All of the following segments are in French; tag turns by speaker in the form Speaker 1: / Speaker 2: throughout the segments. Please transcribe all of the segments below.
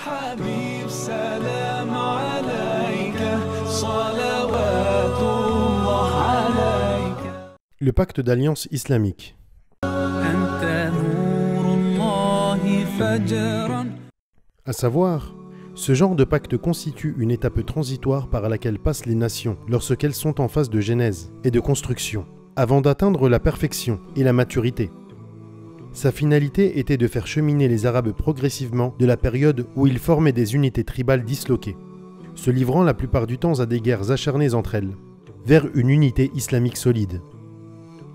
Speaker 1: حبيب سلام عليك صلوات الله عليك.
Speaker 2: Le pacte d'alliance islamique.
Speaker 1: أنت نور الله فجرا.
Speaker 2: À savoir, ce genre de pacte constitue une étape transitoire par laquelle passent les nations lorsqu'elles sont en phase de genèse et de construction, avant d'atteindre la perfection et la maturité. Sa finalité était de faire cheminer les Arabes progressivement de la période où ils formaient des unités tribales disloquées, se livrant la plupart du temps à des guerres acharnées entre elles, vers une unité islamique solide.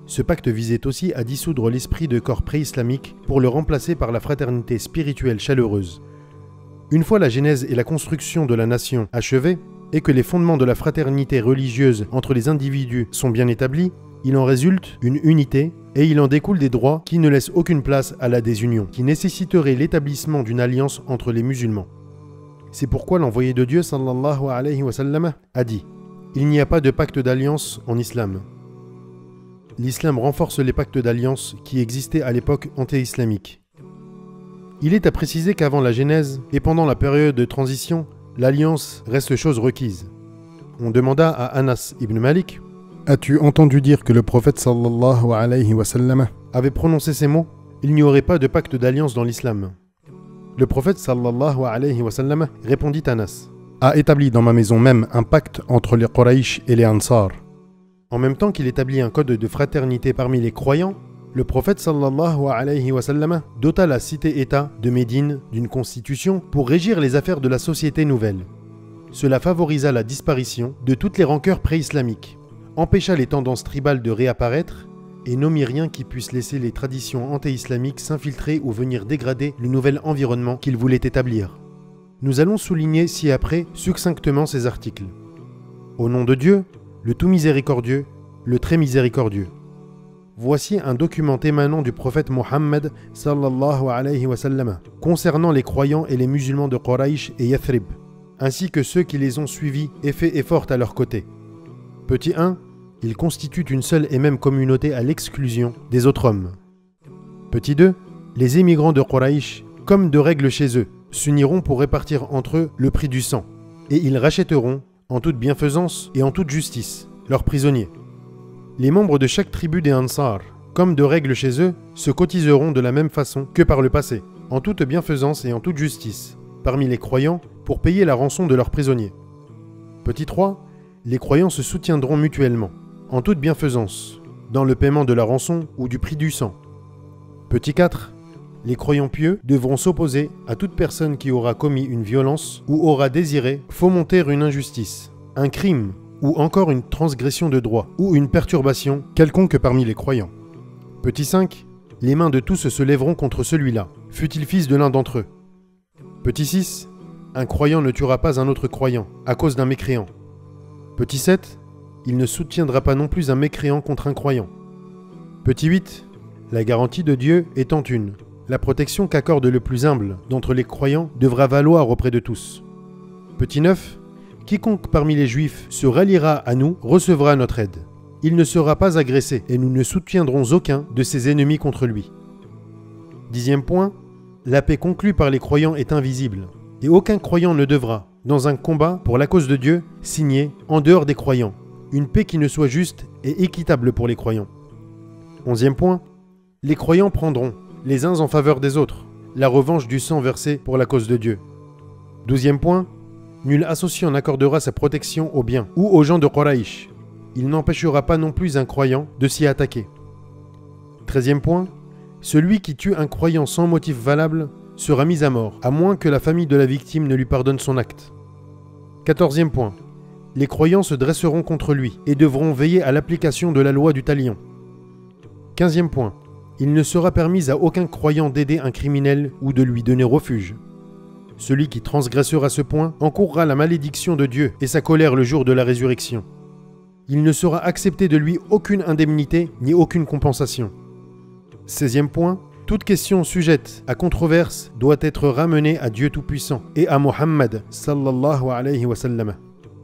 Speaker 2: Ce pacte visait aussi à dissoudre l'esprit de corps pré-islamique pour le remplacer par la fraternité spirituelle chaleureuse. Une fois la genèse et la construction de la nation achevées, et que les fondements de la fraternité religieuse entre les individus sont bien établis, il en résulte une unité et il en découle des droits qui ne laissent aucune place à la désunion, qui nécessiterait l'établissement d'une alliance entre les musulmans. C'est pourquoi l'envoyé de Dieu sallallahu alayhi wa sallam a dit « Il n'y a pas de pacte d'alliance en islam ». L'islam renforce les pactes d'alliance qui existaient à l'époque anté-islamique. Il est à préciser qu'avant la Genèse et pendant la période de transition, l'alliance reste chose requise. On demanda à Anas ibn Malik « As-tu entendu dire que le prophète sallallahu alayhi wa sallam avait prononcé ces mots ? Il n'y aurait pas de pacte d'alliance dans l'islam. » Le prophète sallallahu alayhi wa sallam répondit à Anas « A établi dans ma maison même un pacte entre les Quraysh et les Ansar. » En même temps qu'il établit un code de fraternité parmi les croyants, le prophète sallallahu alayhi wa sallam dota la cité-État de Médine d'une constitution pour régir les affaires de la société nouvelle. Cela favorisa la disparition de toutes les rancœurs pré-islamiques, empêcha les tendances tribales de réapparaître et n'omit rien qui puisse laisser les traditions anté-islamiques s'infiltrer ou venir dégrader le nouvel environnement qu'il voulait établir. Nous allons souligner ci-après succinctement ces articles. Au nom de Dieu, le tout miséricordieux, le très miséricordieux. Voici un document émanant du prophète Mohammed sallallahu alayhi wa sallam concernant les croyants et les musulmans de Quraysh et Yathrib, ainsi que ceux qui les ont suivis et fait effort à leur côté. Petit 1. Ils constituent une seule et même communauté à l'exclusion des autres hommes. Petit 2. Les émigrants de Quraysh, comme de règle chez eux, s'uniront pour répartir entre eux le prix du sang, et ils rachèteront, en toute bienfaisance et en toute justice, leurs prisonniers. Les membres de chaque tribu des Ansar, comme de règle chez eux, se cotiseront de la même façon que par le passé, en toute bienfaisance et en toute justice, parmi les croyants, pour payer la rançon de leurs prisonniers. Petit 3. Les croyants se soutiendront mutuellement, en toute bienfaisance, dans le paiement de la rançon ou du prix du sang. Petit 4. Les croyants pieux devront s'opposer à toute personne qui aura commis une violence ou aura désiré fomenter une injustice, un crime, ou encore une transgression de droit, ou une perturbation quelconque parmi les croyants. Petit 5. Les mains de tous se lèveront contre celui-là, fût-il fils de l'un d'entre eux. Petit 6. Un croyant ne tuera pas un autre croyant, à cause d'un mécréant. Petit 7. Il ne soutiendra pas non plus un mécréant contre un croyant. Petit 8. La garantie de Dieu étant une. La protection qu'accorde le plus humble d'entre les croyants devra valoir auprès de tous. Petit 9. Quiconque parmi les Juifs se ralliera à nous recevra notre aide. Il ne sera pas agressé et nous ne soutiendrons aucun de ses ennemis contre lui. 10e point. La paix conclue par les croyants est invisible et aucun croyant ne devra, dans un combat pour la cause de Dieu, signer, en dehors des croyants, une paix qui ne soit juste et équitable pour les croyants. 11e point. Les croyants prendront, les uns en faveur des autres, la revanche du sang versé pour la cause de Dieu. 12e point. Nul associant n'accordera sa protection aux biens ou aux gens de Quraysh. Il n'empêchera pas non plus un croyant de s'y attaquer. 13e point. Celui qui tue un croyant sans motif valable sera mis à mort, à moins que la famille de la victime ne lui pardonne son acte. 14e point. Les croyants se dresseront contre lui et devront veiller à l'application de la loi du talion. 15e point. Il ne sera permis à aucun croyant d'aider un criminel ou de lui donner refuge. Celui qui transgressera ce point encourra la malédiction de Dieu et sa colère le jour de la résurrection. Il ne sera accepté de lui aucune indemnité ni aucune compensation. 16e point. Toute question sujette à controverse doit être ramenée à Dieu Tout-Puissant et à Mohammed sallallahu alayhi wa sallam.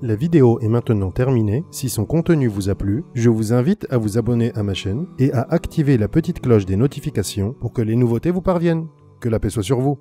Speaker 2: La vidéo est maintenant terminée. Si son contenu vous a plu, je vous invite à vous abonner à ma chaîne et à activer la petite cloche des notifications pour que les nouveautés vous parviennent. Que la paix soit sur vous.